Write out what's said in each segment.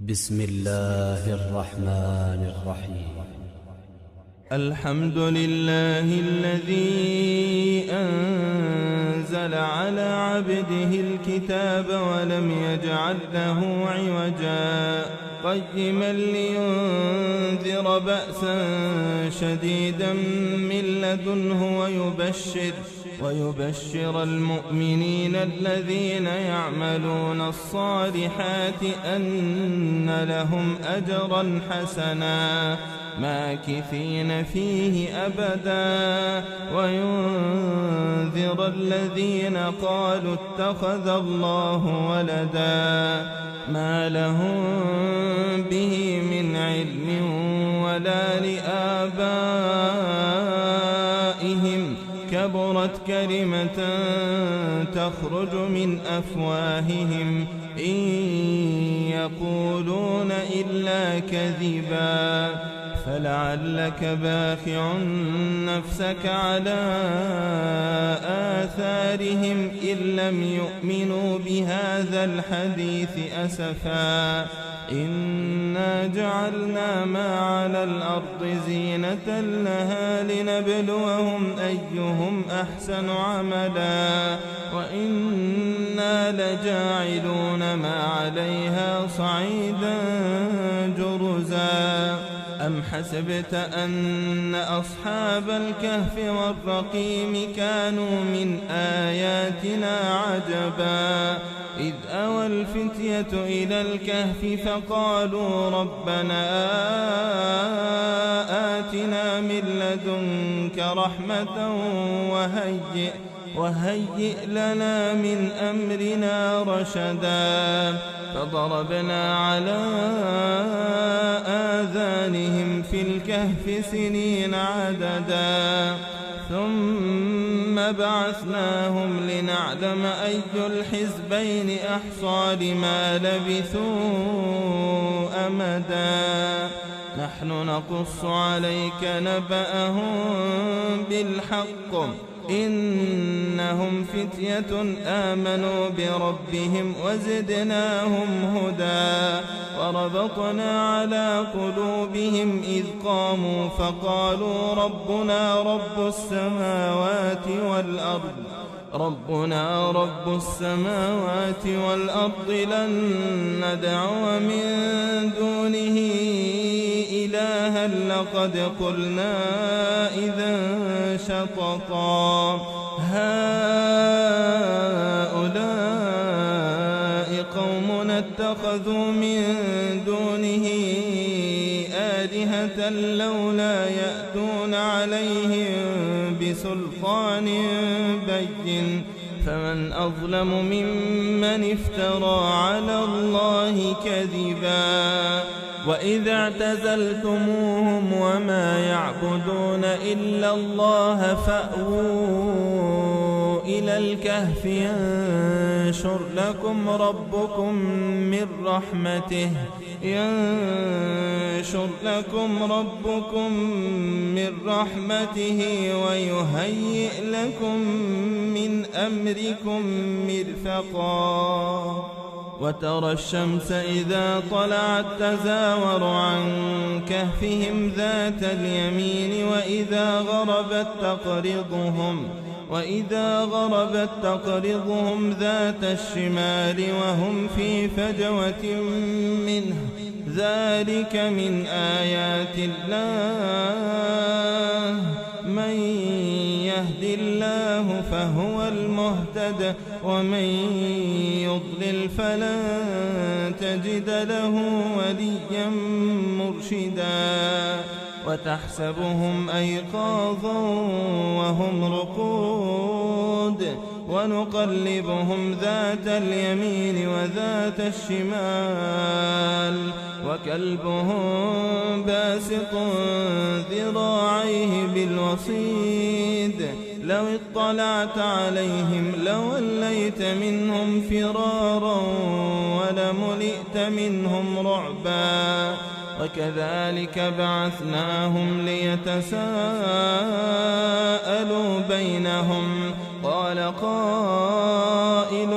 بسم الله الرحمن الرحيم. الحمد لله الذي أنزل على عبده الكتاب ولم يجعل له عوجا قيما لينذر بأسا شديدا من لدنه ويبشر المؤمنين الذين يعملون الصالحات أن لهم أجرا حسنا ماكثين فيه أبدا وينذر الذين قالوا اتخذ الله ولدا ما لهم به من علم ولا لآبائهم كبرت كلمة تخرج من أفواههم إن يقولون إلا كذبا فلعلك باخع نفسك على آثارهم إن لم يؤمنوا بهذا الحديث أسفا إنا جعلنا ما على الأرض زينة لها لنبلوهم أيهم أحسن عملا وإنا لجاعلون ما عليها صعيدا جرزا أم حسبت أن أصحاب الكهف والرقيم كانوا من آياتنا عجبا إذ أوى الفتية إلى الكهف فقالوا ربنا آتنا من لدنك رحمة وهيئ لنا من أمرنا رشدا فضربنا على آذانهم في الكهف سنين عددا ثم بعثناهم لنعلم أي الحزبين أحصى لما لبثوا أمدا نحن نقص عليك نبأهم بالحق إنهم فتية آمنوا بربهم وزدناهم هدى وربطنا على قلوبهم إذ قاموا فقالوا ربنا رب السماوات والأرض لن ندعو من دونه إلها لقد قلنا إذا شططا هؤلاء قومنا اتخذوا من دونه آلهة لولا يأتون عليهم بسلطان بين فمن أظلم ممن افترى على الله كذبا وإذا اعتزلتموهم وما يعبدون إلا الله فأووا إلى الكهف ينشر لكم ربكم من رحمته ويهيئ لكم من أمركم مرفقا وترى الشمس إذا طلعت تزاور عن كهفهم ذات اليمين وإذا غربت تقرضهم ذات الشمال وهم في فجوة منه ذلك من آيات الله من يهد الله فهو المهتد ومن يضلل فلن تجد له وليا مرشدا وتحسبهم أيقاظا وهم رقود ونقلبهم ذات اليمين وذات الشمال وكلبهم باسط ذراعيه بالوصيد لو اطلعت عليهم لوليت منهم فرارا ولملئت منهم رعبا وكذلك بعثناهم ليتساءلوا بينهم قال قائل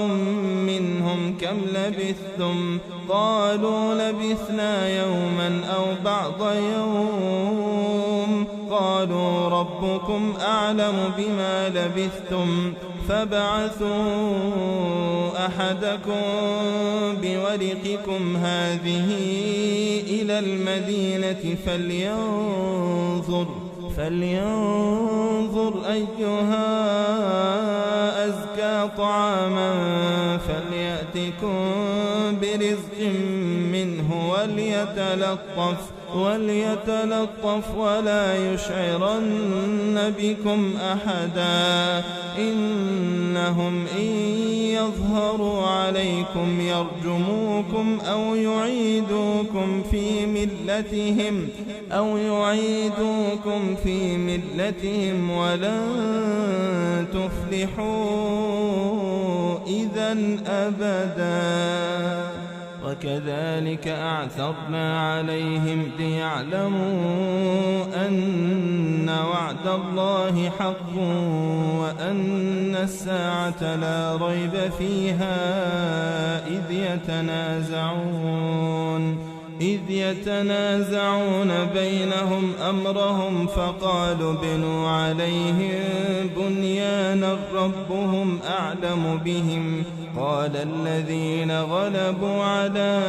منهم كم لبثتم قالوا لبثنا يوما أو بعض يوم قالوا ربكم أعلم بما لبثتم فابعثوا أحدكم بورقكم هذه إلى المدينة فلينظر أيها أزكى طعاما فليأتكم برزق منه وليتلطف ولا يشعرن بكم أحدا إنهم إن يظهروا عليكم يرجموكم أو يعيدوكم في ملتهم ولن تفلحوا إذا أبدا وكذلك أعثرنا عليهم ليعلموا أن وعد الله حق وأن الساعة لا ريب فيها إذ يتنازعون بينهم أمرهم فقالوا بنوا عليهم بنيانا ربهم أعلم بهم قال الذين غلبوا على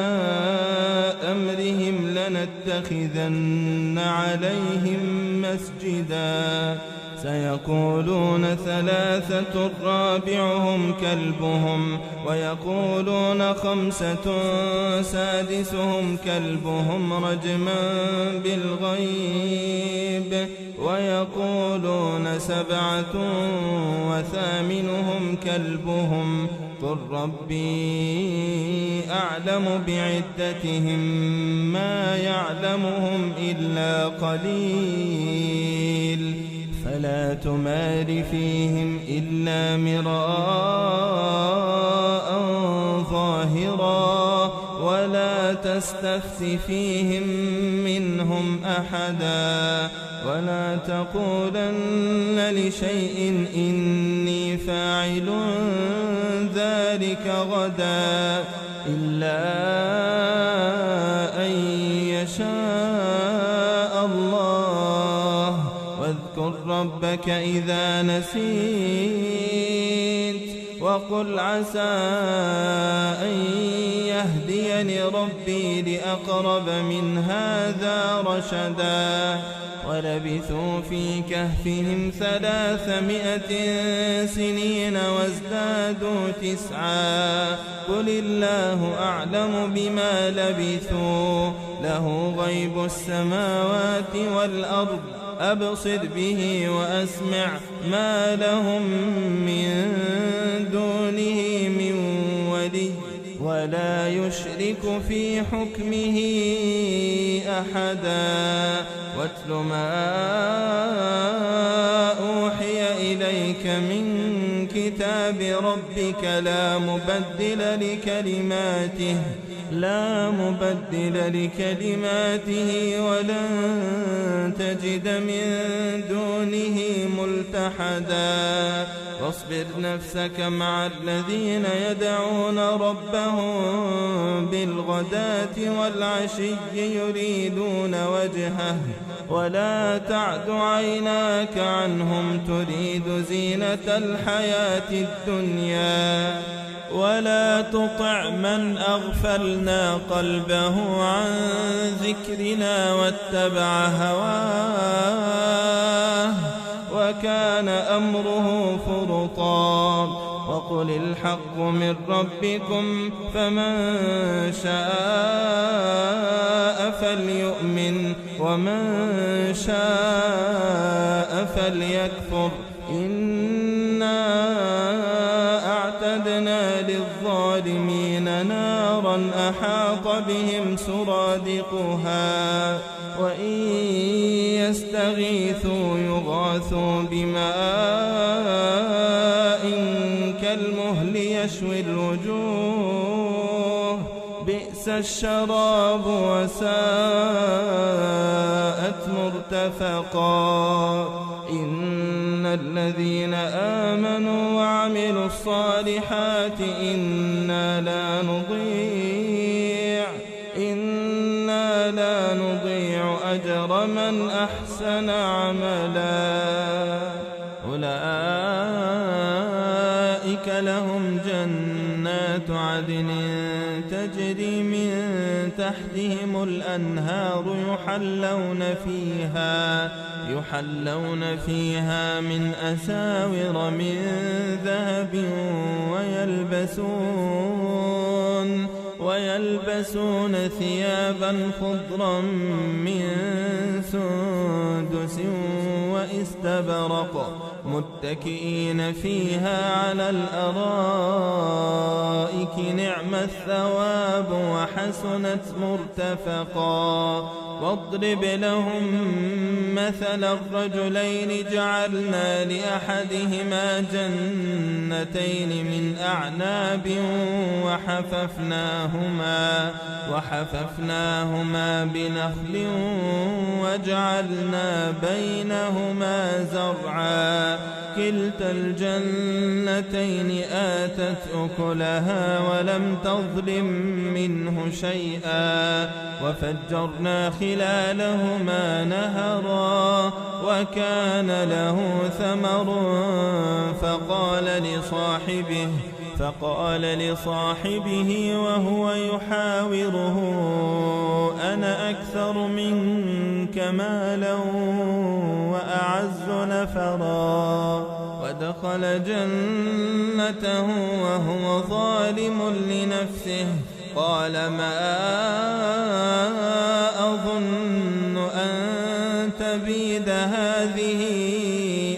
أمرهم لنتخذن عليهم مسجدا سيقولون ثلاثة رابعهم كلبهم ويقولون خمسة سادسهم كلبهم رجما بالغيب ويقولون سبعة وثامنهم كلبهم قل ربي أعلم بعدتهم ما يعلمهم إلا قليل فلا تمار فيهم إلا مراء ظاهرا ولا تستفت فيهم منهم أحدا ولا تقولن لشيء إني فاعل ذلك غدا إلا أن يشاء الله واذكر ربك إذا نسيت وقل عسى أن يهديني ربي لأقرب من هذا رشدا ولبثوا في كهفهم 300 سنين وازدادوا 9 قل الله أعلم بما لبثوا له غيب السماوات والأرض أبصر به وأسمع ما لهم من دونه من ولي ولا يشرك في حكمه أحدا واتل ما أوحي إليك من كتاب ربك لا مبدل لكلماته ولن تجد من دونه ملتحدا واصبر نفسك مع الذين يدعون ربهم بالغداة والعشي يريدون وجهه ولا تعد عيناك عنهم تريد زينة الحياة الدنيا ولا تطع من أغفلنا قلبه عن ذكرنا واتبع هواه وكان أمره فرطا وقل الحق من ربكم فمن شاء فليؤمن ومن شاء فليكفر إنا أعتدنا للظالمين نارا أحاط بهم سرادقها وإن يستغيثوا يغاثوا بماء كالمهل يشوي الوجوه بئس وبئس الشراب وساءت مرتفقا إن الذين آمنوا وعملوا الصالحات إنا لا نضيع أجر من أحسن عملا أولئك لهم جنات عدن تجري من تحتهم الأنهار يحلون فيها من أساور من ذهب ويلبسون ثيابا خضرا من سندس واستبرق متكئين فيها على الأرائك نعم الثواب وحسنت مرتفقا واضرب لهم مثل الرجلين جعلنا لأحدهما جنتين من أعناب وحففناهما بنخل وجعلنا بينهما زرعا كلتا الجنتين آتت أكلها ولم تظلم منه شيئا وفجرنا خلالهما نهرا وكان له ثمر فقال لصاحبه وهو يحاوره أنا أكثر منك مالا وأعز نفرا ودخل جنته وهو ظالم لنفسه قال ما أظن أن تبيد هذه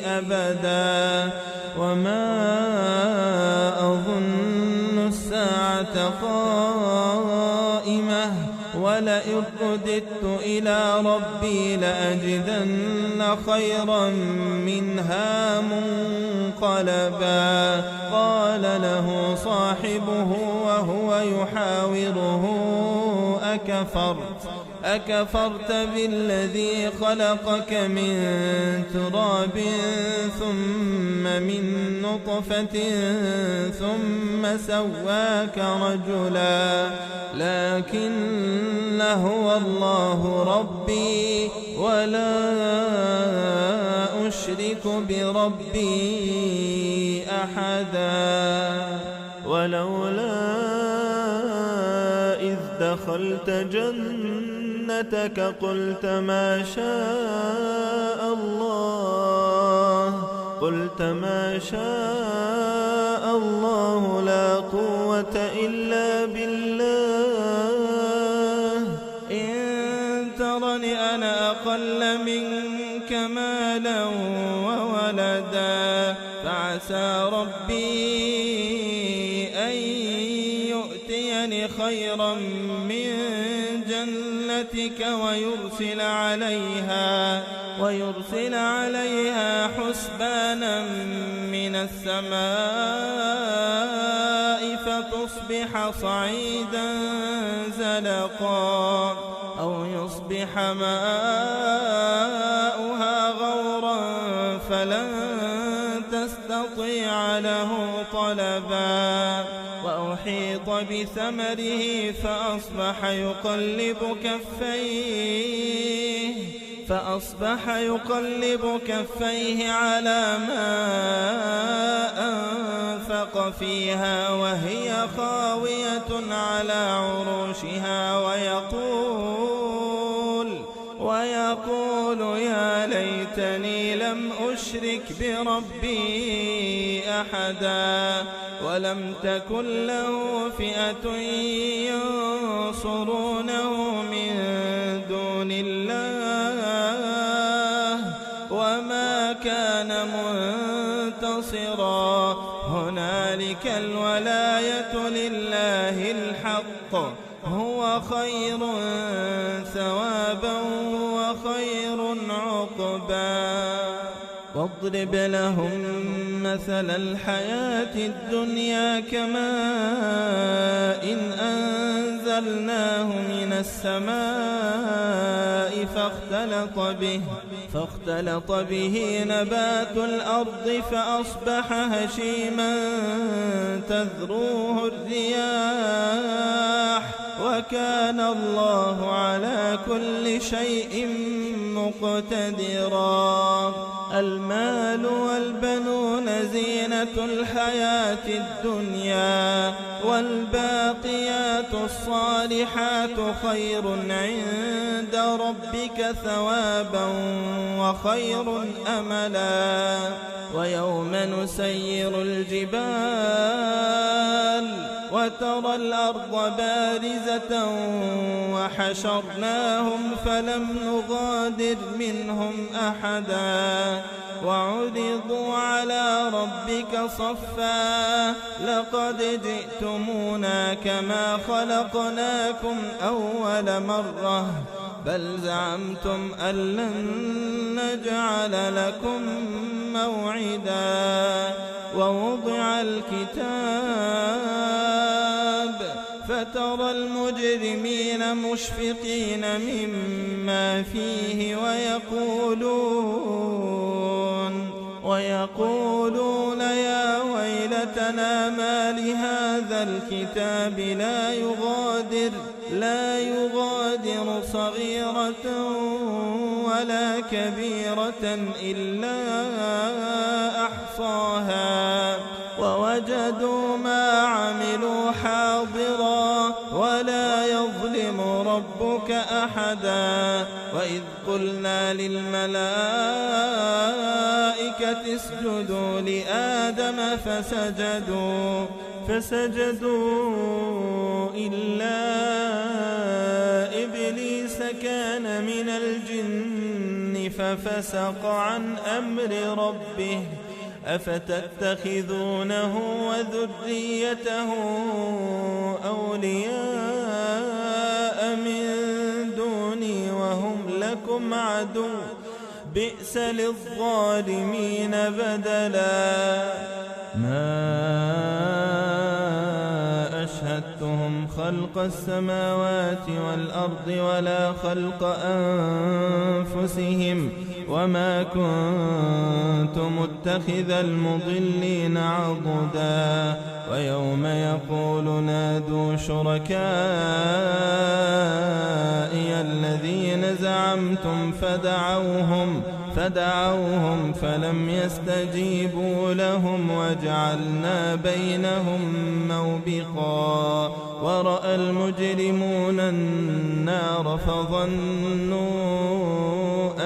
أبدا وما أظن الساعة قائمة ولئن رددت إلى ربي لأجدن خيرا منها منقلبا قال له صاحبه وهو يحاوره أكفرت بالذي خلقك من تراب ثم من نطفة ثم سواك رجلا لكن هو الله ربي ولا أشرك بربي أحدا ولولا إذ دخلت جنتك قلت ما شاء الله لا قوة إلا بالله إن ترني أنا أقل منك مالا وولدا فعسى ربي أن يؤتيني خيرا من جنتك ويرسل عليها حسبانا من السماء فتصبح صعيدا زلقا أو يصبح ماؤها غورا فلن تستطيع له طلبا وأحيط بثمره فأصبح يقلب كفيه على ما أنفق فيها وهي خاوية على عروشها ويقول يا ليتني لم أشرك بربي أحدا ولم تكن له فئة ينصرونه من دون الله وما كان منتصرا هنالك الولاية لله الحق هو خير ثوابا وخير عقبا واضرب لهم مثل الحياة الدنيا كماء إن أنزلناه من السماء فاختلط به نبات الأرض فأصبح هشيما تذروه الرياح وكان الله على كل شيء مقتدرا. المال والبنون زينة الحياة الدنيا والباقيات الصالحات خير عند ربك ثوابا وخير أملا. ويوم نسير الجبال وترى الأرض بارزة وحشرناهم فلم نغادر منهم أحدا وعرضوا على ربك صفا لقد جئتمونا كما خلقناكم أول مرة بل زعمتم أن لن نجعل لكم موعدا. ووضع الكتاب فترى المجرمين مشفقين مما فيه ويقولون يا ويلتنا ما لهذا الكتاب لا يغادر صغيرة ولا كبيرة إلا أحصاها ووجدوا ما عملوا حاضرا ولا يظلم ربك أحدا. وإذ قلنا للملائكة اسجدوا لآدم فسجدوا إلا إبليس كان من الجن ففسق عن أمر ربه أفتتخذونه وذريته أولياء من دوني وهم لكم عدو بئس للظالمين بدلا. ما أشهدتهم خلق السماوات والأرض ولا خلق أنفسهم وما كنت متخذ المضلين عضدا. ويوم يقول نادوا شركائي الذين زعمتم فدعوهم فلم يستجيبوا لهم وجعلنا بينهم موبقا. ورأى المجرمون النار فظنوا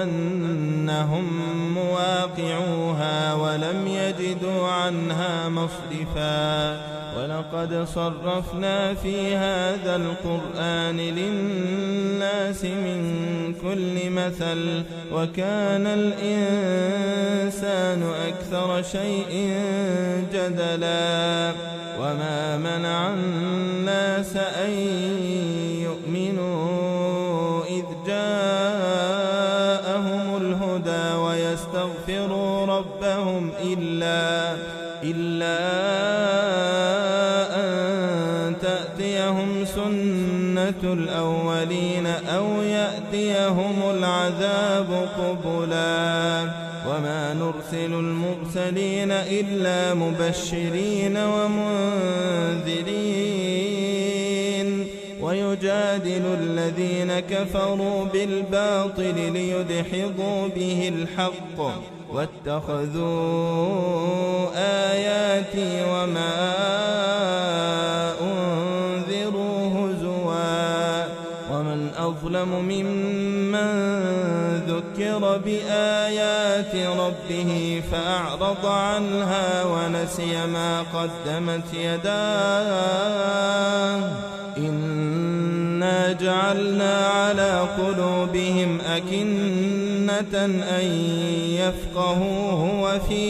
أنهم مواقعوها ولم يجدوا عنها مصرفا. ولقد صرفنا في هذا القرآن للناس من كل مثل وكان الإنسان أكثر شيء جدلا. وما منع الناس أن يؤمنوا إذ جاءهم الهدى ويستغفروا ربهم إلا أن تأتيهم سنة الأولين أو يأتيهم العذاب قبلا. وما نرسل المرسلين إلا مبشرين ومنذرين ويجادل الذين كفروا بالباطل ليدحضوا به الحق واتخذوا آياتي وما أنذروا هزوا. ومن أظلم ممن ذكر بآيات ربه فأعرض عنها ونسي ما قدمت يداه إنا جعلنا على قلوبهم أكنة أن يفقهوه وفي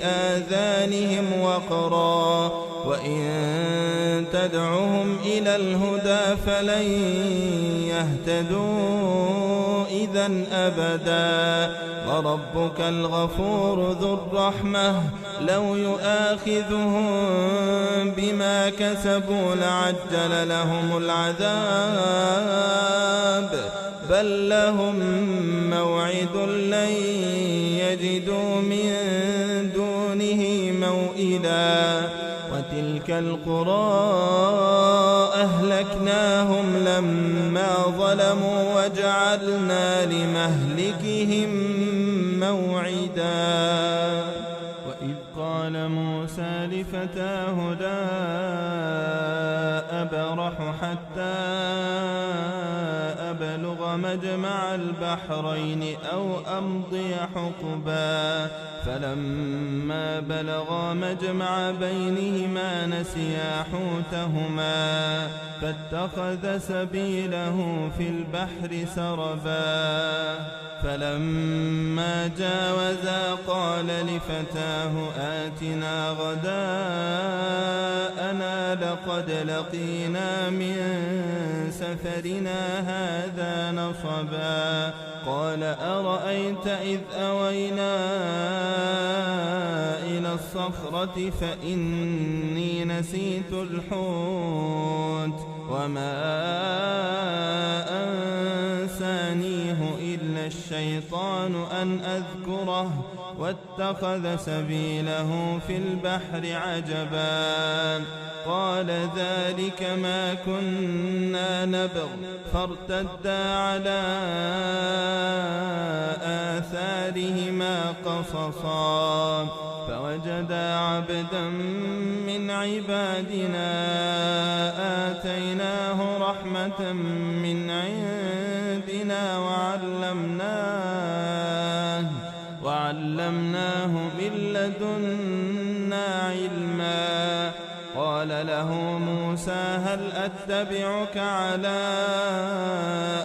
آذانهم وقرا وإن تدعهم إلى الهدى فلن يهتدوا إذا أبدا وربك الغفور ذو الرحمة لو يؤاخذهم بما كسبوا لعجل لهم العذاب بل لهم موعد لن يجدوا من دونه موئلا وتلك القرى أهلكناهم لما ظلموا وجعلنا لمهلكهم موعدا وإذ قال موسى لفتاه لا أبرح حتى أبلغ مجمع البحرين أو أمضي حقبا فلما بلغا مجمع بينهما نسيا حوتهما فاتخذ سبيله في البحر سربا فلما جاوزا قال لفتاه آتنا غداءنا لقد لقينا من سفرنا هذا نصبا قال أرأيت إذ أوينا إلى الصخرة فإني نسيت الحوت وما أنسانيه إلا الشيطان أن أذكره واتخذ سبيله في البحر عجبا قال ذلك ما كنا نبغ فارتدا على آثارهما قصصا فوجدا عبدا من عبادنا آتيناه رحمة من عندنا وعلمناه من لدنا علما قال له موسى هل أتبعك على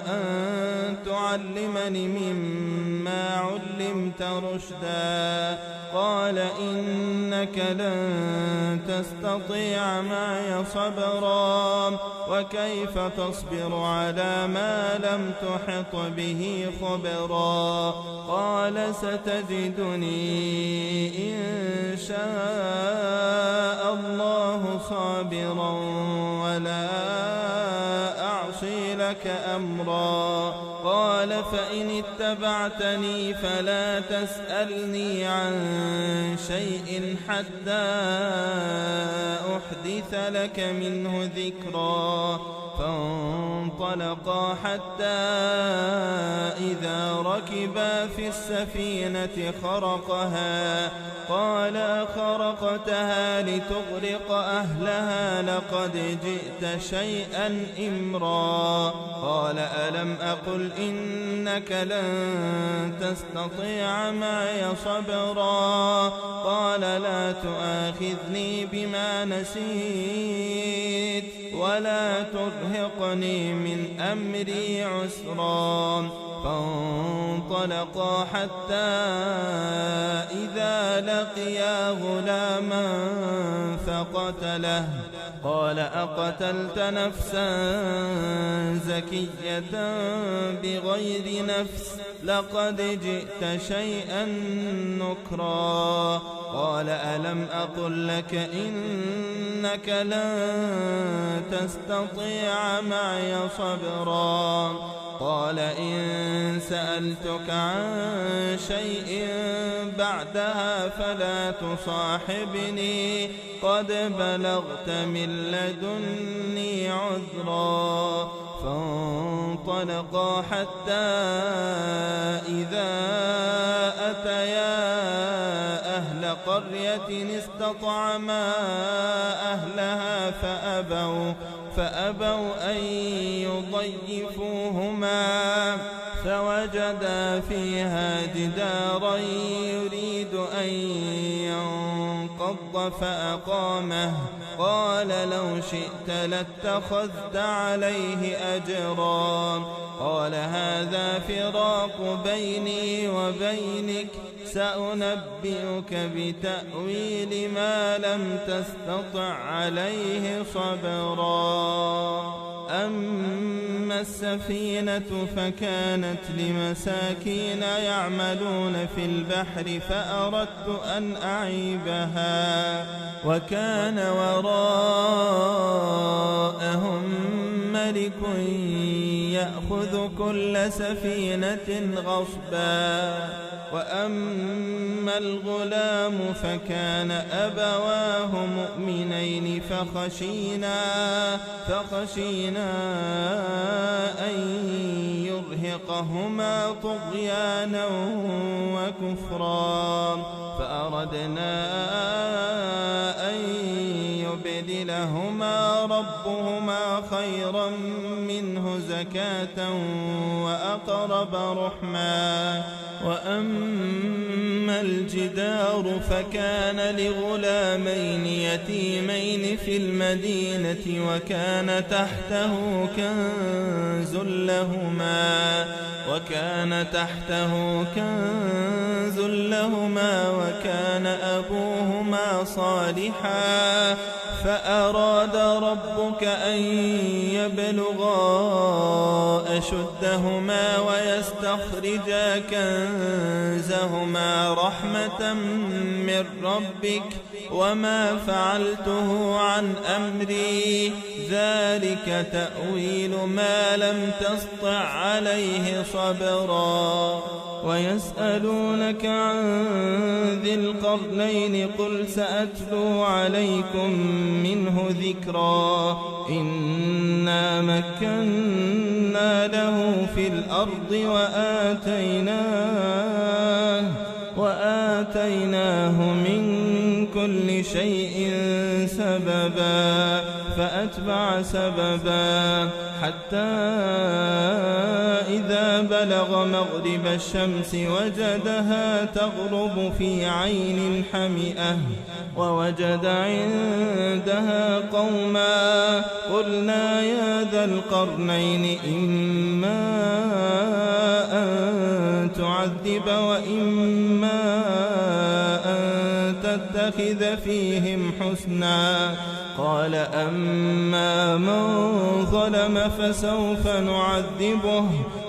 أن تعلمني مما علمت رشدا قال إنك لن تستطيع معي صبرا وكيف تصبر على ما لم تحط به خبرا قال ستجدني إن شاء الله صابرا ولا أعصي لك أمرا قال فإن اتبعتني فلا تسألني عن شيء حتى أحدث لك منه ذكرا فانطلقا حتى إذا ركبا في السفينة خرقها قال خرقتها لتغرق أهلها لقد جئت شيئا إمرا قال ألم أقل إنك لن تستطيع معي صبرا قال لا تؤاخذني بما نسيت ولا ترهقني من أمري عسرا فانطلقا حتى إذا لقيا غلاما فقتله قال أقتلت نفسا زكية بغير نفس لقد جئت شيئا نكرا قال ألم أقل لك إنك لن تستطيع معي صبرا قال إن سألتك عن شيء بعدها فلا تصاحبني قد بلغت من لدني عذرا فانطلقا حتى إذا أتيا أهل قرية استطعما أهلها فأبوا أن يضيفوهما فوجدا فيها جدارا يريد أن ينقض فأقامه قال لو شئت لاتخذت عليه أجرا قال هذا فراق بيني وبينك سأنبئك بتأويل ما لم تستطع عليه صبرا أما السفينة فكانت لمساكين يعملون في البحر فأردت أن أعيبها وكان وراءهم ملك يأخذ كل سفينة غصبا وأما الغلام فكان أبواه مؤمنين فخشينا أن يرهقهما طغيانا وكفرا فأردنا أن يبدلهما ربهما خيرا منه زكاة وأقرب رحما وأما الجدار فكان لغلامين يتيمين في المدينة وكان تحته كنز لهما وكان أبوهما صالحا فأراد ربك أن يبلغا أشدهما ويستخرجا كنزهما رحمة من ربك وما فعلته عن أمري ذلك تأويل ما لم تسطع عليه صبرا ويسألونك عن ذي القرنين قل سأتلو عليكم منه ذكرا إنا مكنا له في الأرض وآتيناه من كل شيء سببا فأتبع سببا حتى إذا بلغ مغرب الشمس وجدها تغرب في عين حمئة ووجد عندها قوما قلنا يا ذا القرنين إما أن تعذب وإما أن تتخذ فيهم حسنا قال أما من ظلم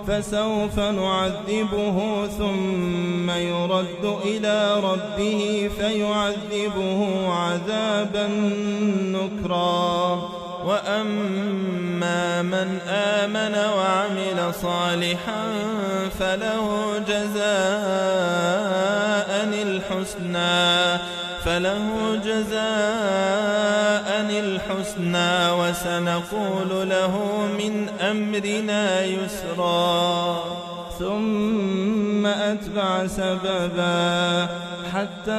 فسوف نعذبه ثم يرد إلى ربه فيعذبه عذابا نكرا وأما من آمن وعمل صالحا فله جزاء الحسنى وسنقول له من أمرنا يسرا ثم أتبع سببا حتى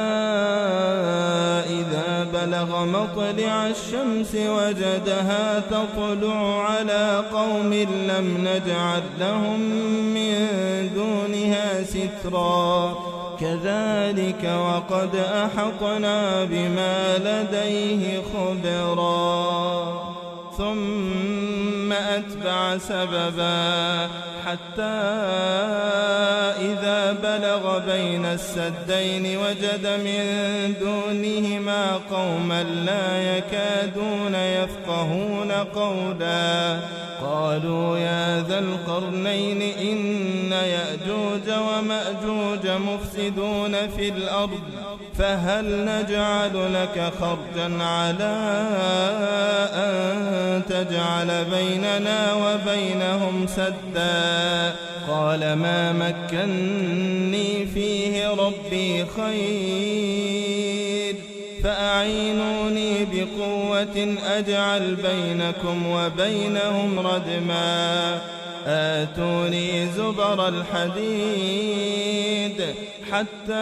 إذا بلغ مطلع الشمس وجدها تطلع على قوم لم نجعل لهم من دونها سترا كذلك وقد أحطنا بما لديه خبرا ثم أتبع سببا حتى إذا بلغ بين السدين وجد من دونهما قوما لا يكادون يفقهون قولا قالوا يا ذا القرنين إن يأجوج ومأجوج مفسدون في الأرض فهل نجعل لك خرجا على أن تجعل بيننا وبينهم سدا قال ما مكني فيه ربي خير فأعينوني بقوة أجعل بينكم وبينهم ردما آتوني زبر الحديد حتى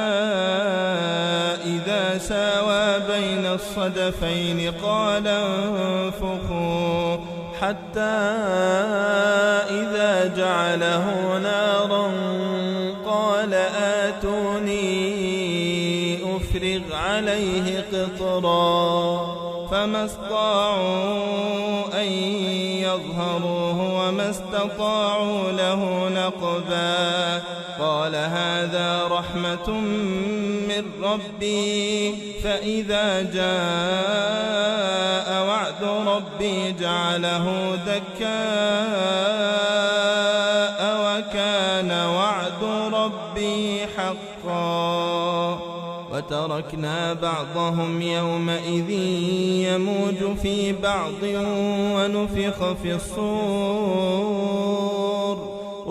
إذا ساوى بين الصدفين قال انفخوا حتى إذا جعله نارا قال آتوني أفرغ عليه قطرا فما استطاعوا أن يظهروه وما استطاعوا له نقبا قال هذا رحمة من ربي فإذا جاء وعد ربي جعله دكاء وكان وعد ربي حقا وتركنا بعضهم يومئذ يموج في بعض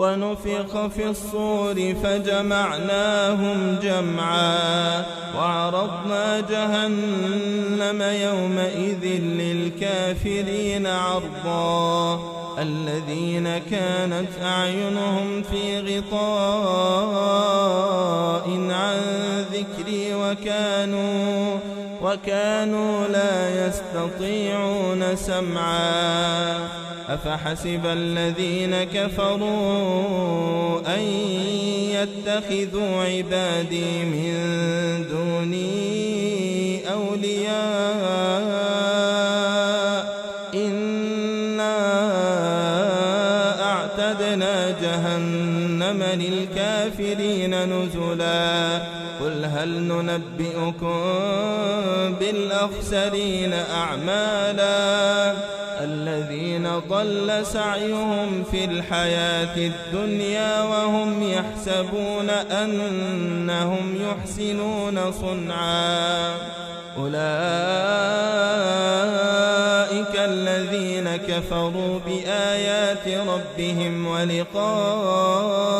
ونفخ في الصور فجمعناهم جمعا وعرضنا جهنم يومئذ للكافرين عرضا الذين كانت أعينهم في غطاء عن ذكري وكانوا لا يستطيعون سمعا أفحسب الذين كفروا أن يتخذوا عبادي من دوني أولياء إنا أعتدنا جهنم للكافرين نزلا قل هل ننبئكم بالأخسرين أعمالا الذين ضل سعيهم في الحياة الدنيا وهم يحسبون أنهم يحسنون صنعا أولئك الذين كفروا بآيات ربهم ولقائه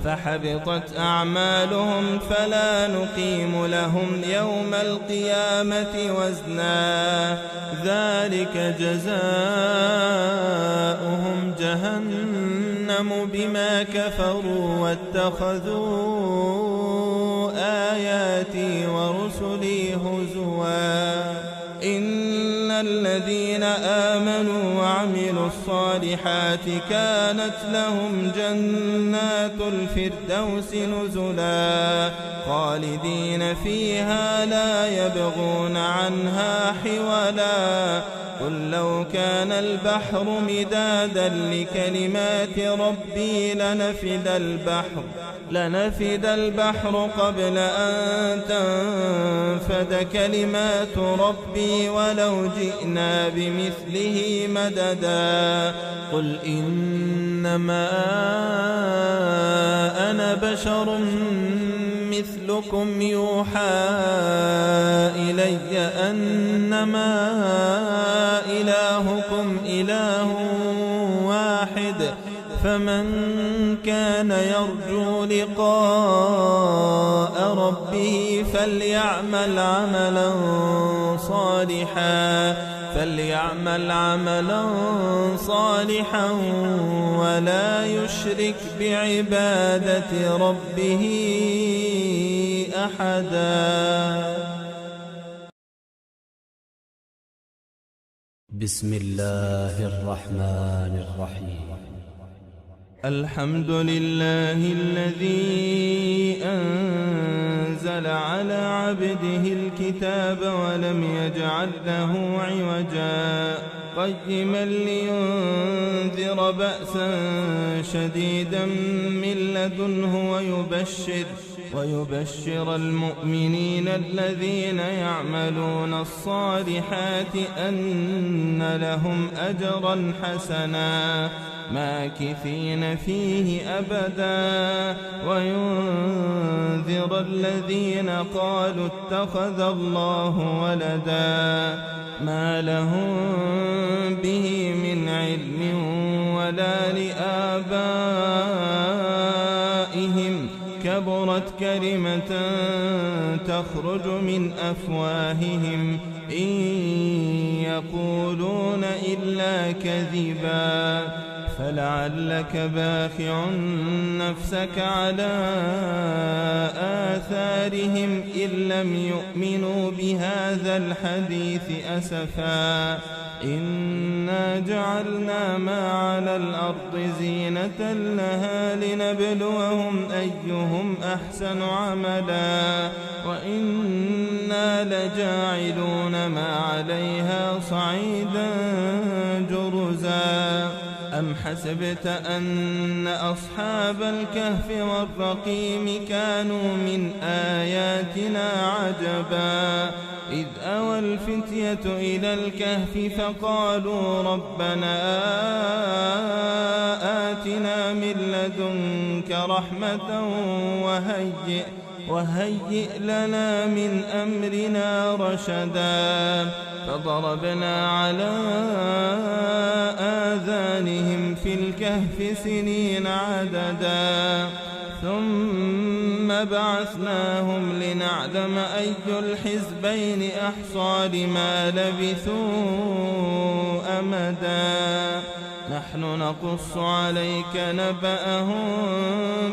فحبطت أعمالهم فلا نقيم لهم يوم القيامة وزنا ذلك جزاؤهم جهنم بما كفروا واتخذوا آياتي ورسلي هزوا إن الذين آمنوا وعملوا الصالحات كانت لهم جنات الفردوس نزلا خالدين فيها لا يبغون عنها حولا قل لو كان البحر مدادا لكلمات ربي لنفد البحر قبل أن تنفد كلمات ربي ولو جئنا بمثله مددا قل إنما أنا بشر مثلكم يوحى إلي أنما إلهكم إله واحد فمن كان يرجو لقاء ربه فليعمل عملا صالحا ولا يشرك بعبادة ربه أحدا. بسم الله الرحمن الرحيم. الحمد لله الذي أنزل على عبده الكتاب ولم يجعل له عوجا قيما لينذر بأسا شديدا من لدنه ويبشر المؤمنين الذين يعملون الصالحات أن لهم أجرا حسنا ماكثين فيه أبدا وينذر الذين قالوا اتخذ الله ولدا ما لهم به من علم ولا لآبائهم كبرت كلمة تخرج من أفواههم إن يقولون إلا كذبا فلعلك باخع نفسك على آثارهم إن لم يؤمنوا بهذا الحديث أسفا إنا جعلنا ما على الأرض زينة لها لنبلوهم أيهم أحسن عملا وإنا لجاعلون ما عليها صعيدا جرزا أم حسبت أن أصحاب الكهف والرقيم كانوا من آياتنا عجبا إذ أوى الفتية إلى الكهف فقالوا ربنا آتنا من لدنك رحمة وهيئ لنا من أمرنا رشدا فضربنا على آذانهم في الكهف سنين عددا ثم بعثناهم لنعلم أي الحزبين أحصى لما لبثوا أمدا نحن نقص عليك نبأهم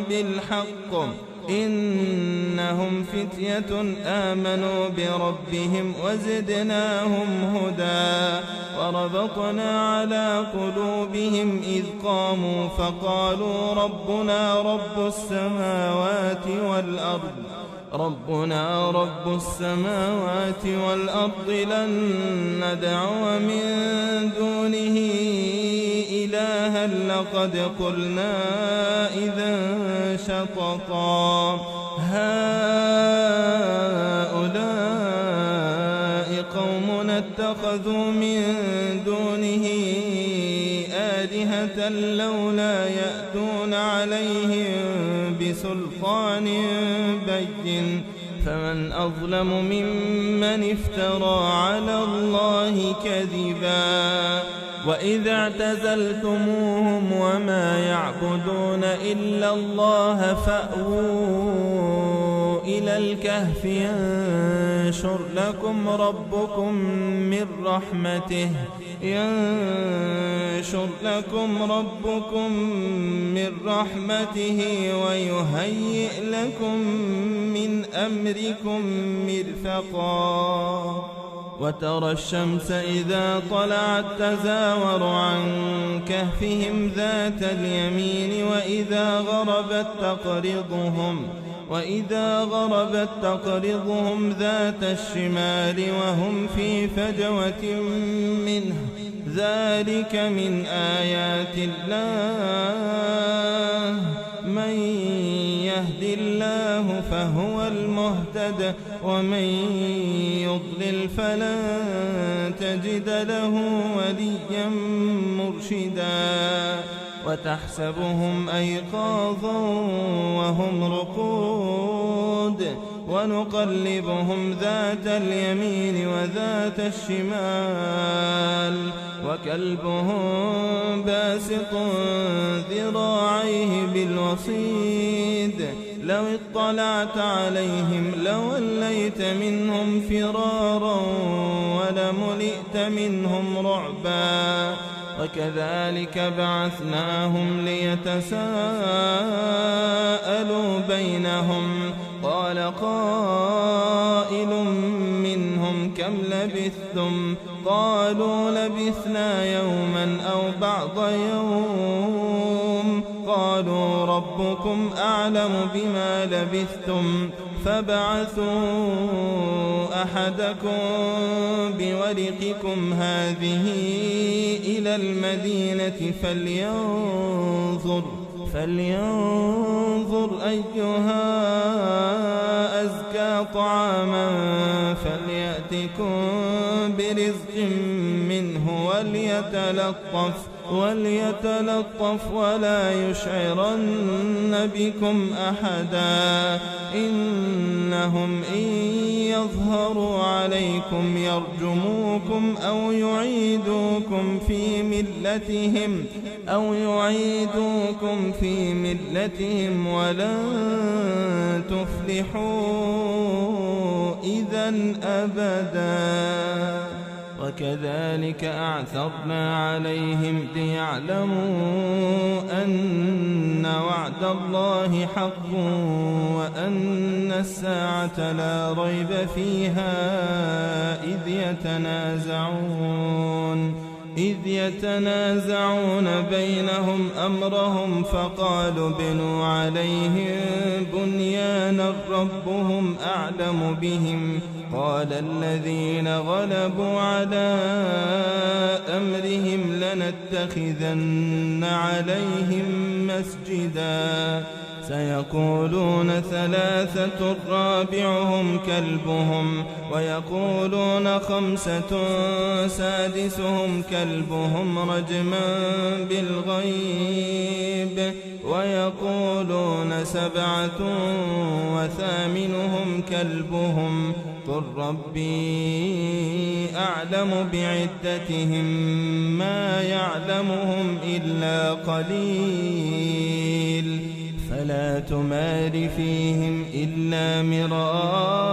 بالحق إنهم فتية آمنوا بربهم وزدناهم هدى وربطنا على قلوبهم إذ قاموا فقالوا ربنا رب السماوات والأرض لن ندعو من دونه إلها لقد قلنا إذا شططا هؤلاء قومنا اتخذوا من دونه آلهة لولا يأتون عليهم بسلطان بين فمن أظلم ممن افترى على الله كذبا وإذا اعتزلتموهم وما يعبدون إلا الله فأووا إلى الكهف ينشر لكم ربكم من رحمته ويهيئ لكم من أمركم مرفقا وترى الشمس إذا طلعت تزاور عن كهفهم ذات اليمين وإذا غربت تقرضهم ذات الشمال وهم في فجوة منه ذلك من آيات الله من يهد الله فهو المهتد ومن يضلل فلن تجد له وليا مرشدا وتحسبهم أيقاظا وهم رقود ونقلبهم ذات اليمين وذات الشمال وكلبهم باسط ذراعيه بالوصيد لو اطلعت عليهم لوليت منهم فرارا ولملئت منهم رعبا وكذلك بعثناهم ليتساءلوا بينهم قال قائل منهم كم لبثتم قالوا لبثنا يوما أو بعض يوم قالوا ربكم أعلم بما لبثتم فابعثوا أحدكم بورقكم هذه إلى المدينة فلينظر أيها أزكى طعاما فليأتكم برزق منه وليتلطف ولا يشعرن بكم أحدا إنهم إن يظهروا عليكم يرجموكم أو يعيدوكم في ملتهم ولن تفلحوا إذن أبدا وكذلك أعثرنا عليهم ليعلموا أن وعد الله حق وأن الساعة لا ريب فيها إذ يتنازعون بينهم أمرهم فقالوا بنوا عليهم بنيانا ربهم أعلم بهم قال الذين غلبوا على أمرهم لنتخذن عليهم مسجدا سيقولون ثلاثة رابعهم كلبهم ويقولون خمسة سادسهم كلبهم رجما بالغيب ويقولون سبعة وثامنهم كلبهم قل ربي أعلم بعدتهم ما يعلمهم إلا قليل فلا تمار فيهم إلا مراء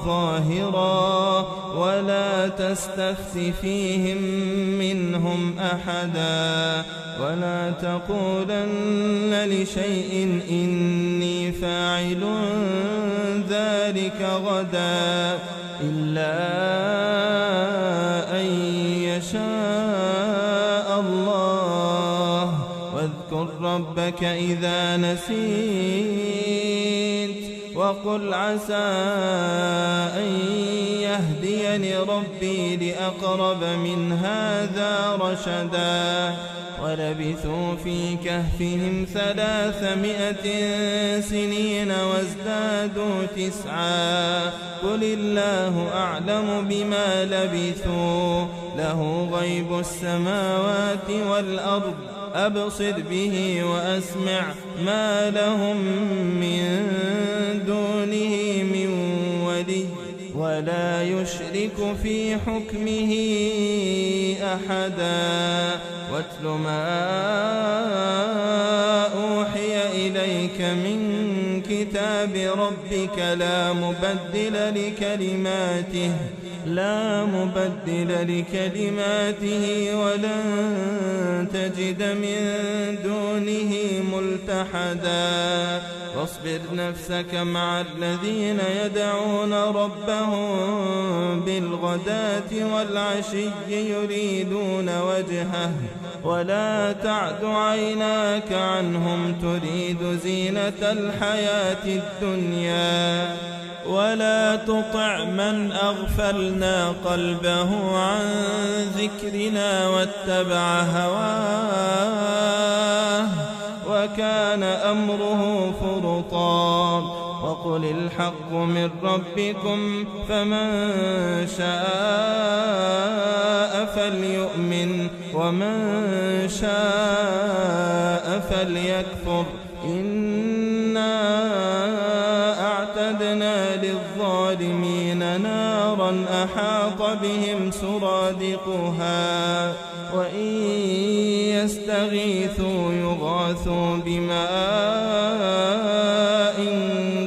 ظاهرا ولا تستفت فيهم منهم أحدا ولا تقولن لشيء إني فاعل ذلك غدا إلا أن يشاء الله واذكر ربك إذا نسيت وقل عسى أن يهديني ربي لأقرب من هذا رشدا ولبثوا في كهفهم 300 سنين وازدادوا 9 قل الله أعلم بما لبثوا له غيب السماوات والأرض أبصر به وأسمع ما لهم من دونه من ولي ولا يشرك في حكمه أحدا واتل ما أوحي إليك من كتاب ربك لا مبدل لكلماته ولن تجد من دونه ملتحدا واصبر نفسك مع الذين يدعون ربهم بالغداة والعشي يريدون وجهه ولا تعد عيناك عنهم تريد زينة الحياة الدنيا ولا تطع من أغفلنا قلبه عن ذكرنا واتبع هواه وكان أمره فرطا وقل الحق من ربكم فمن شاء فليؤمن ومن شاء فليكفر إنا أعتدنا للظالمين نارا أحاط بهم سرادقها وإن يستغيثوا يغاثوا بماء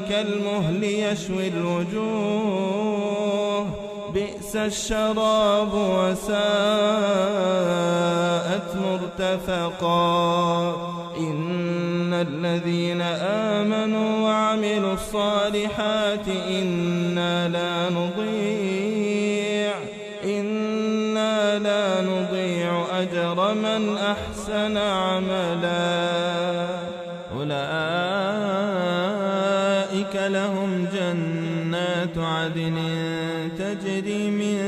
كالمهل يشوي الوجوه بئس الشراب وساءت مرتفقا إن الذين آمنوا وعملوا الصالحات إنا لا نضيع أجر من أحسن عملا أولئك لهم جنات عدن تجري من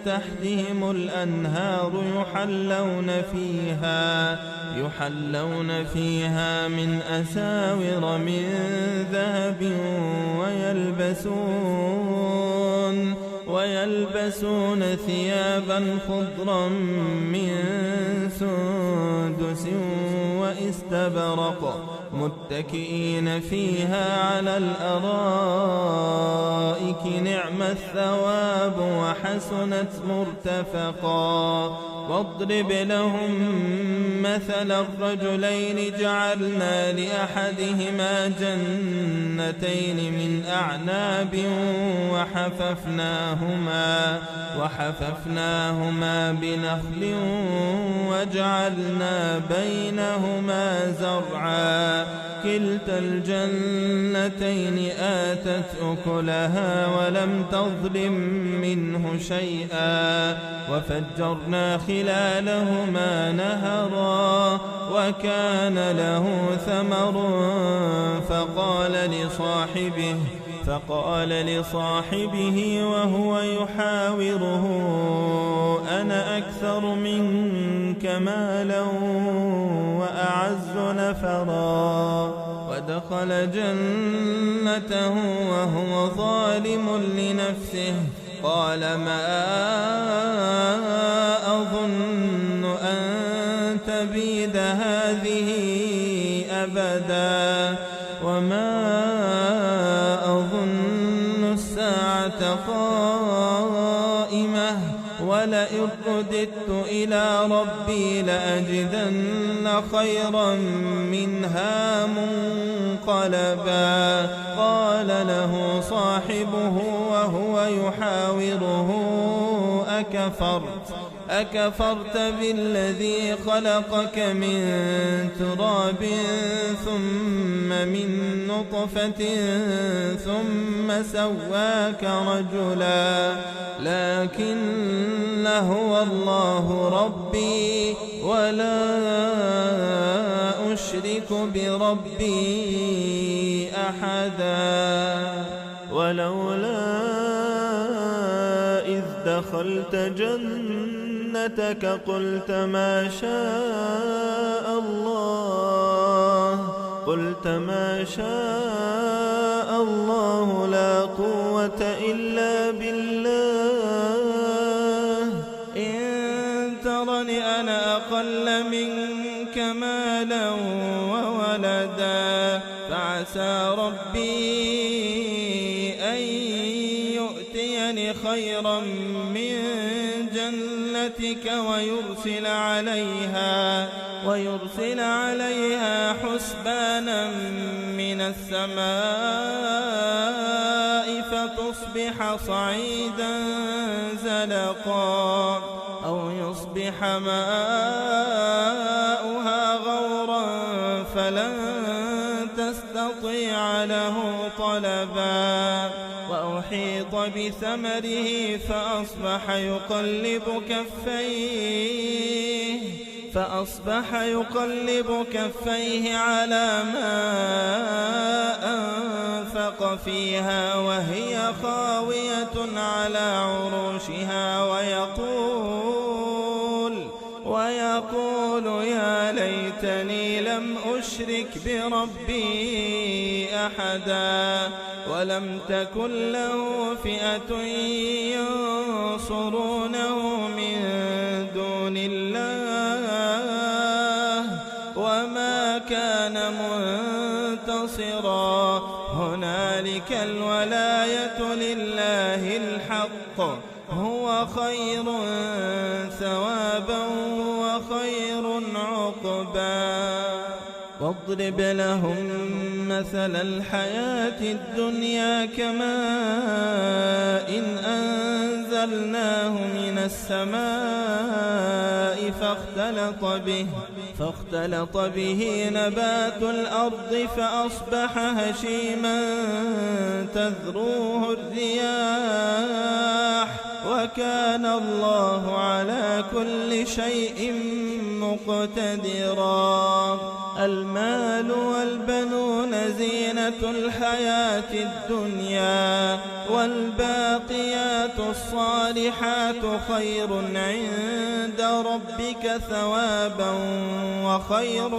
تحتهم الأنهار يحلون فيها من أساور من ذهب ويلبسون ثيابا خضرا من سندس واستبرق متكئين فيها على الأرائك نعم الثواب وحسنت مرتفقا واضرب لهم مثل الرجلين جعلنا لأحدهما جنتين من أعناب وحففناهما بنخل وجعلنا بينهما زرعا كلتا الجنتين آتت أكلها ولم تظلم منه شيئا وفجرنا خلالهما نهرا وكان له ثمر فقال لصاحبه وهو يحاوره: أنا أكثر منك مالا وأعز نفرا. ودخل جنته وهو ظالم لنفسه. قال: ما أظن أن تبيد هذه أبدا، وما أظن الساعة قائمة، ولئن رددت إلى ربي لأجدن خيرا منها منقلبا. قال له صاحبه وهو يحاوره: أكفرت بالذي خلقك من تراب ثم من نطفة ثم سواك رجلا، لكن هو الله ربي ولا أشرك بربي أحدا. ولولا إذ دخلت جنتك قلت ما شاء الله لا قوة إلا بالله. إن ترني أنا أقل منك مالا وولدا، فعسى ربي أن يؤتيني خيرا من جنتك ويرسل عليها حسبانا من السماء فتصبح صعيدا زلقا، أو يصبح ماؤها غورا فلن تستطيع له طلبا. وأحيط بثمره فأصبح يقلب كفيه على ما أنفق فيها وهي خاوية على عروشها ويقول يا ليتني لم أشرك بربي أحدا. ولم تكن له فئة ينصرونه من دون الله وما كان منتصرا. هنالك الولاية لله الحق، هو خير ثوابا وخير عقبا. واضرب لهم مثل الحياة الدنيا كماء أنزلناه من السماء فاختلط به نبات الأرض فأصبح هشيما تذروه الرياح، وكان الله على كل شيء مقتدرا. المال والبنون زينة الحياة الدنيا، والباقيات الصالحات خير عند ربك ثوابا وخير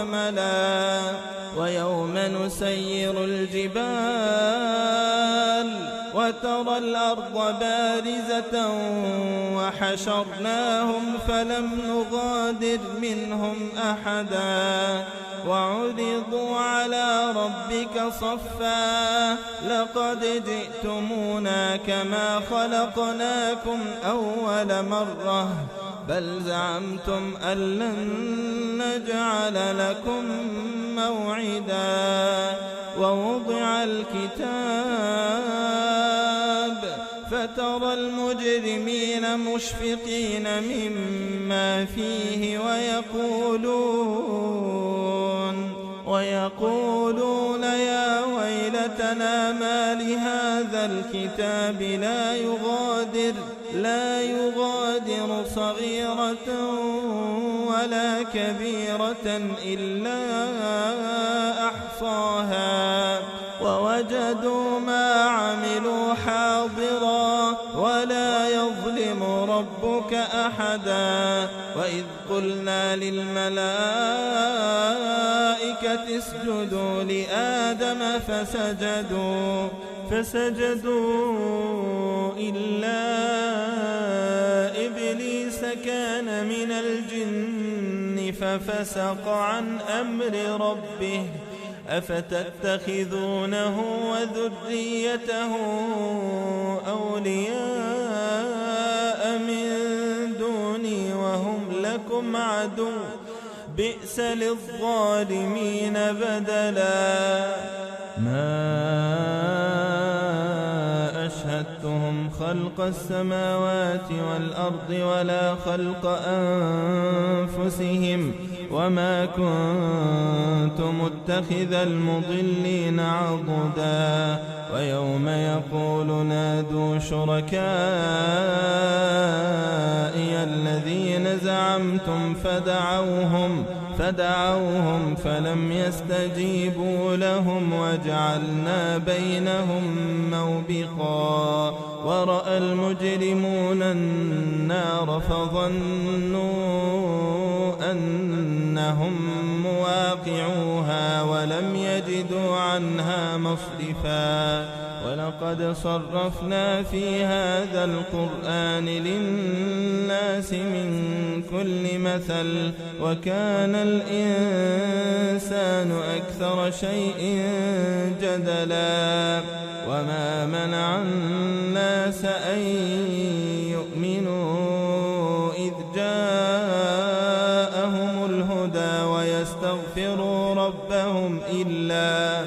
أملا. ويوم نسير الجبال وترى الأرض بارزة وحشرناهم فلم نغادر منهم أحدا، وعرضوا على ربك صفا لقد جئتمونا كما خلقناكم أول مرة بل زعمتم أن لن نجعل لكم موعدا. ووضع الكتاب فترى المجرمين مشفقين مما فيه ويقولون يا ويلتنا ما لهذا الكتاب لا يغادر صغيرة ولا كبيرة إلا أحصاها ووجدوا ما عملوا حاضرا ولا يظلم ربك أحدا وإذ قلنا للملائكة اسجدوا لآدم فسجدوا إلا إبليس كان من الجن ففسق عن أمر ربه أفتتخذونه وذريته أولياء من دوني وهم لكم عدو بئس للظالمين بدلا ما أشهدتهم خلق السماوات والأرض ولا خلق أنفسهم وما كنت متخذ المضلين عضدا ويوم يقول نادوا شركائي الذين زعمتم فدعوهم فلم يستجيبوا لهم وجعلنا بينهم موبقا ورأى المجرمون النار فظنوا أنهم مواقعوها ولم يجدوا عنها مصرفا ولقد صرفنا في هذا القرآن للناس من كل مثل وكان الإنسان أكثر شيء جدلا وما منع الناس أن يؤمنوا إذ جاءهم الهدى ويستغفروا ربهم إلا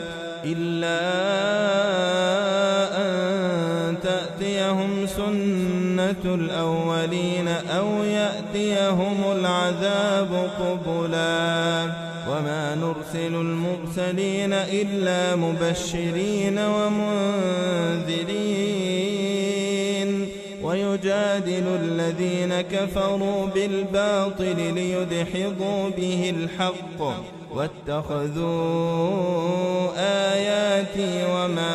أن تأتيهم سنة الأولين أو يأتيهم العذاب قبلا وما نرسل المرسلين إلا مبشرين ومنذرين ويجادل الذين كفروا بالباطل ليدحضوا به الحق واتخذوا آياتي وما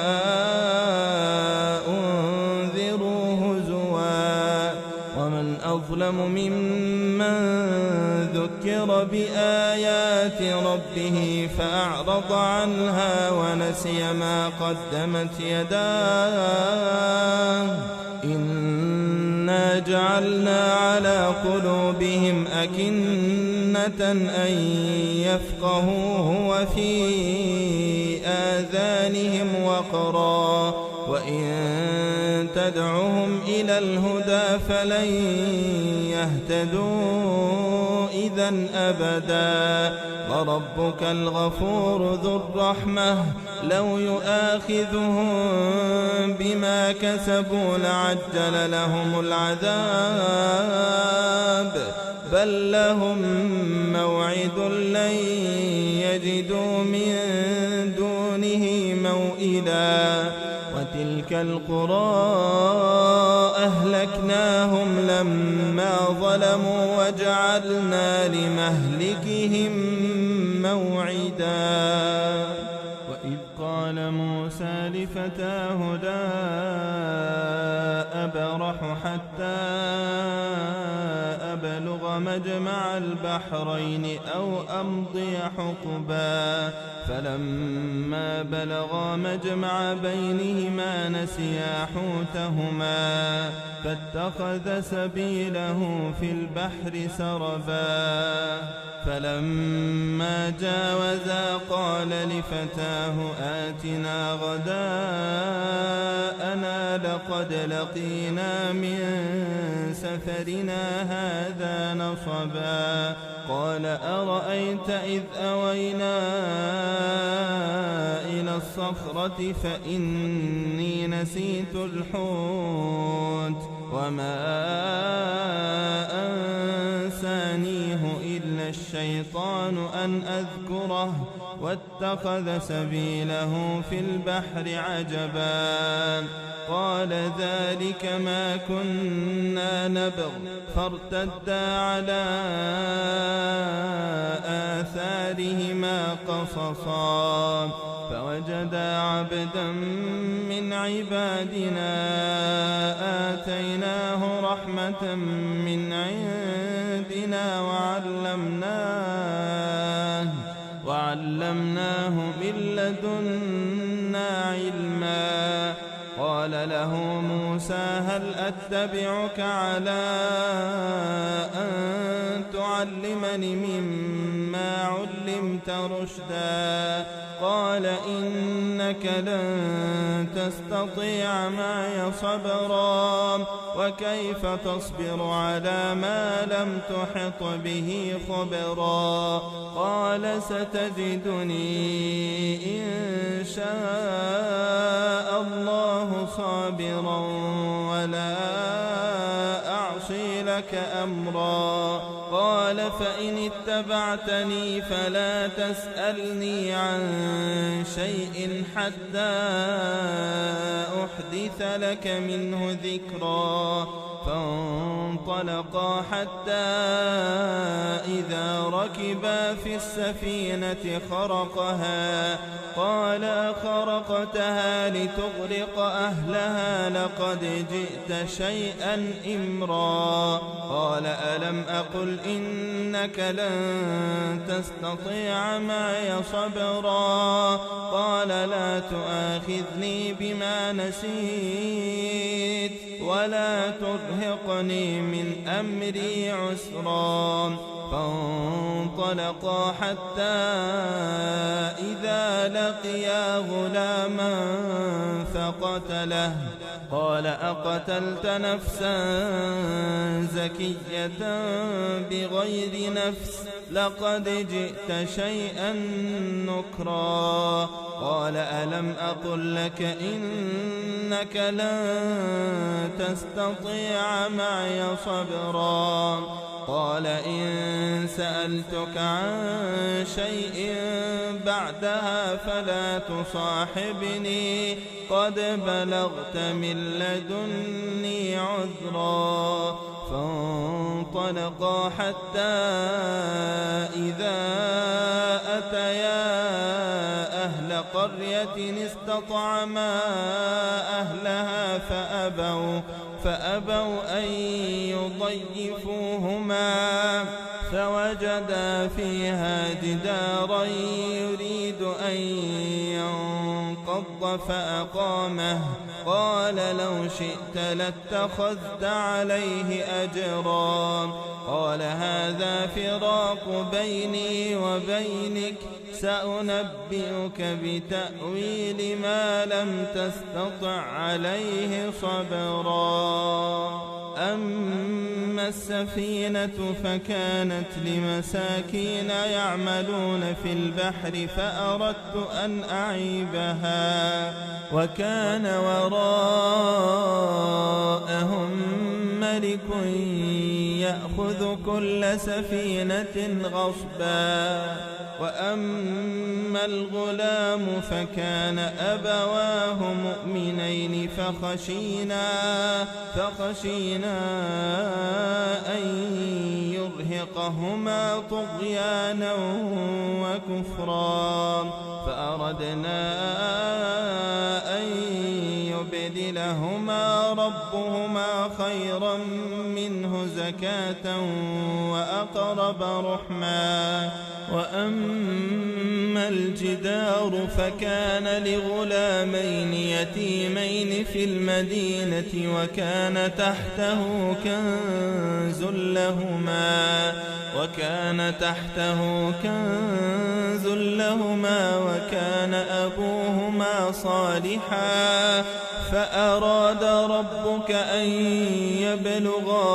أنذروا هزوا ومن أظلم ممن ذكر بآيات ربه فأعرض عنها ونسي ما قدمت يداه إنا جعلنا على قلوبهم أكنة أن يفقهوه وفي آذانهم وقرا وإن تدعهم إلى الهدى فلن يهتدوا إذن أبدا وربك الغفور ذو الرحمة لو يؤاخذهم بما كسبوا لعجل لهم العذاب بل لهم موعد لن يجدوا من دونه موئلا وتلك القرى أهلكناهم لما ظلموا وجعلنا لمهلكهم موعدا وإذ قال موسى لفتاه لا أبرح حتى أبلغ مجمع البحرين أو أمضي حقبا فلما بلغا مجمع بينهما نسيا حوتهما فاتخذ سبيله في البحر سربا فلما جاوزا قال لفتاه آتنا غداءنا لقد لقينا من سفرنا هذا نصبا قال أرأيت إذ أوينا إلى الصخرة فإني نسيت الحوت وما أنسانيه إلا الشيطان أن أذكره واتخذ سبيله في البحر عجبا قال ذلك ما كنا نبغ فارتدا على آثارهما قصصا ووجدا عبدا من عبادنا آتيناه رحمة من عندنا وعلمناه من لدنا علما. قال له موسى هل أتبعك على أن تعلمني مما علمت رشدا؟ قال إنك لن تستطيع معي صبرا وكيف تصبر على ما لم تحط به خبرا؟ قال ستجدني إن شاء الله صابرا ولا أعصي لك أمرا. قال فإن اتبعتني فلا تسألني عن شيء حتى أحدث لك منه ذكرا. فانطلقا حتى إذا ركبا في السفينة خرقها قال خرقتها لتغرق أهلها لقد جئت شيئا إمرا. قال ألم أقل إنك لن تستطيع معي صبرا؟ قال لا تؤاخذني بما نسيت ولا ترهقني من أمري عسرا. فانطلقا حتى إذا لقيا غلاما فقتله. قال أقتلت نفسا زكية بغير نفس لقد جئت شيئا نكرا. قال ألم أقل لك إنك لن تستطيع معي صبرا؟ قال إن سألتك عن شيء بعدها فلا تصاحبني قد بلغت من لدني عذرا. فانطلقا حتى إذا أتيا أهل قرية استطعما أهلها فأبوا أن يضيفوهما فوجدا فيها جدارا يريد أن ينقض فأقامه. قال لو شئت لاتخذت عليه أجرا. قال هذا فراق بيني وبينك سأنبئك بتأويل ما لم تستطع عليه صبرا. أما السفينة فكانت لمساكين يعملون في البحر فأردت أن أعيبها وكان وراءهم ملك يأخذ كل سفينة غصبا. وأما الغلام فكان أبواه مؤمنين فخشينا أن يرهقهما طغيانا وكفرا. فأردنا أن يبدلهما ربهما خيرا منه زكاة وأقرب رحما. وأما الجدار فكان لغلامين يتيمين في المدينة وكان تحته كنز لهما وكان أبوهما صالحا فأراد ربك أن يبلغا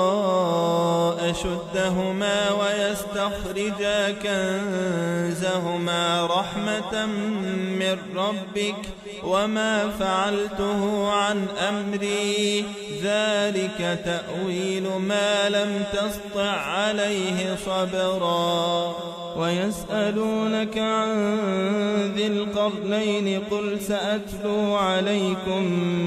أشدهما ويستخرجا كنزهما رحمة من ربك وما فعلته عن أمري ذلك تأويل ما لم تسطع عليه صبرا. ويسألونك عن ذي القرنين قل سأتلو عليكم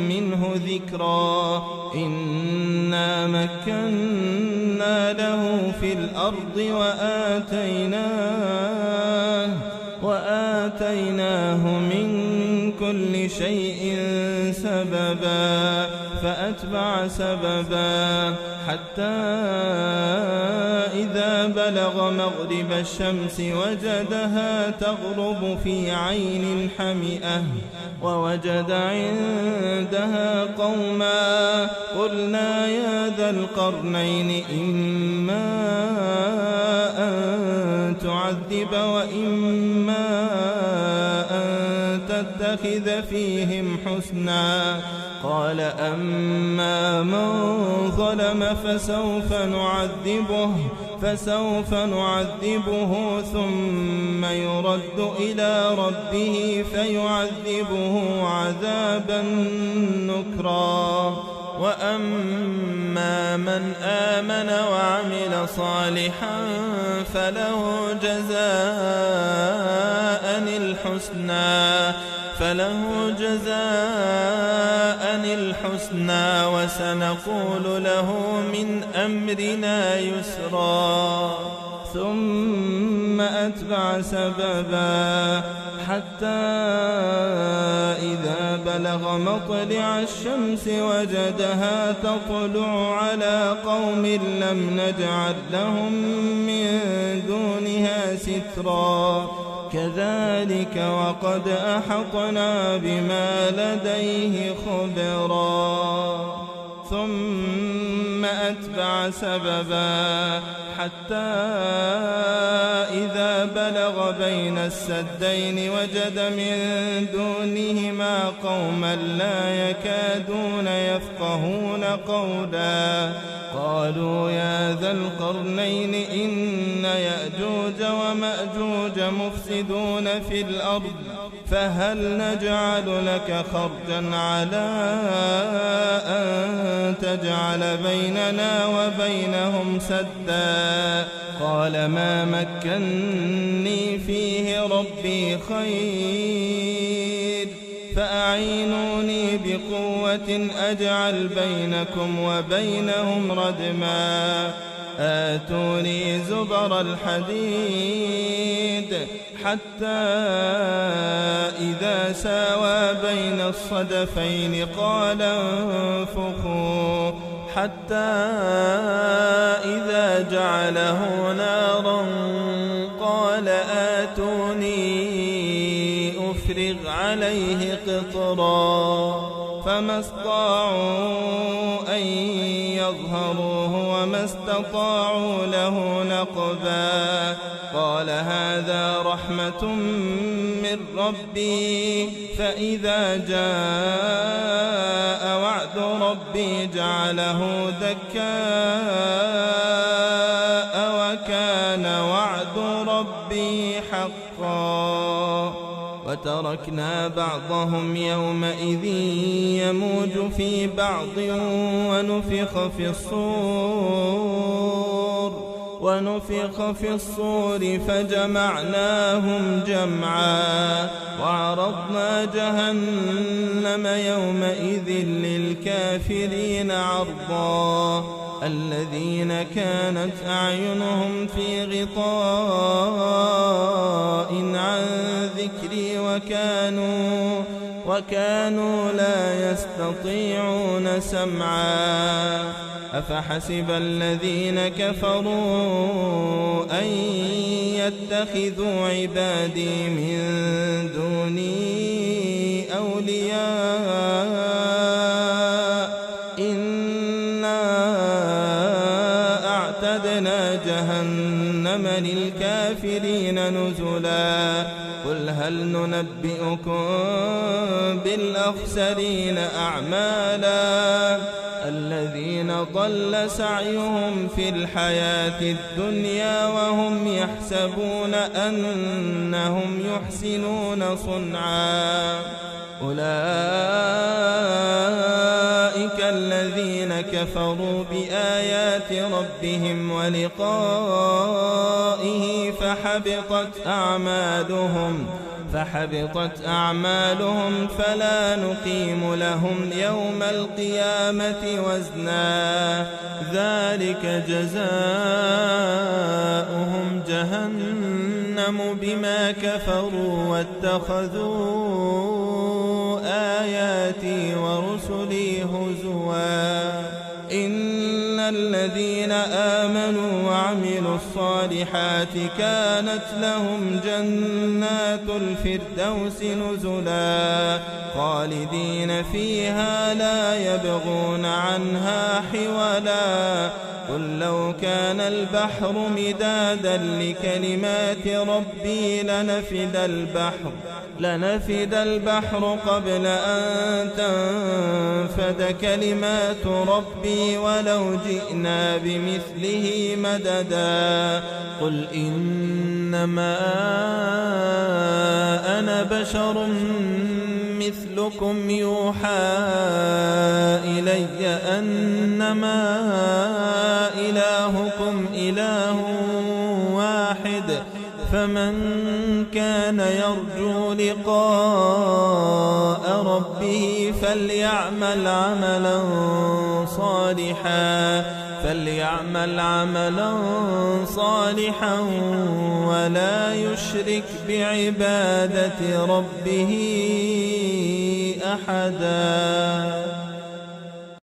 منه ذكرا. إنا مكنا له في الأرض وآتيناه من كل شيء سببا فأتبع سببا حتى إذا بلغ مغرب الشمس وجدها تغرب في عين حمئة ووجد عندها قوما قلنا يا ذا القرنين إما أن تعذب وإما أن تتخذ فيهم حسنا قال أما من ظلم فسوف نعذبه ثم يرد إلى ربه فيعذبه عذابا نكرا وأما من آمن وعمل صالحا فله جزاء الحسنى وسنقول له من أمرنا يسرا ثم أتبع سببا حتى إذا بلغ مطلع الشمس وجدها تطلع على قوم لم نجعل لهم من دونها سترا كذلك وقد أحطنا بما لديه خبرا ثم أتبع سببا حتى إذا بلغ بين السدين وجد من دونهما قوما لا يكادون يفقهون قولا قالوا يا ذا القرنين إن يأجوج ومأجوج مفسدون في الأرض فهل نجعل لك خرجا على أن تجعل بيننا وبينهم سدا قال ما مكني فيه ربي خير فأعينوني بقوة أجعل بينكم وبينهم ردما آتوني زبر الحديد حتى إذا ساوى بين الصدفين قال انفخوا حتى إذا جعله نارا قال آتوني أفرغ عليه قطرا فما استطاعوا أن يظهروه وما استطاعوا له نقبا قال هذا رحمة من ربي فإذا جاء وعد ربي جعله دكاء وكان وعد ربي حقا وتركنا بعضهم يومئذ يموج في بعض ونفخ في الصور فجمعناهم جمعا وعرضنا جهنم يومئذ للكافرين عرضا الذين كانت أعينهم في غطاء عن ذكري وكانوا لا يستطيعون سمعا أفحسب الذين كفروا أن يتخذوا عبادي من دوني أولياء إنا أعتدنا جهنم للكافرين نزلا قل هل ننبئكم بالأخسرين أعمالا الذين ضل سعيهم في الحياة الدنيا وهم يحسبون أنهم يحسنون صنعا أولئك الذين كفروا بآيات ربهم ولقائه فحبطت أعمالهم فلا نقيم لهم يوم القيامة وزنا ذلك جزاؤهم جهنم بما كفروا واتخذوا بآياتي ورسلي هزوا إن الذين آمنوا وعملوا الصالحات كانت لهم جنات الفردوس نزلا خالدين فيها لا يبغون عنها حولا قل لو كان البحر مدادا لكلمات ربي لنفد البحر قبل أن تنفد كلمات ربي ولو جئنا بمثله مددا قل إنما أنا بشر مثلكم يوحى إلي أنما إلهكم إله واحد فمن كان يرجو لقاء ربه فليعمل عملا صالحا ولا يشرك بعبادة ربه أحدا.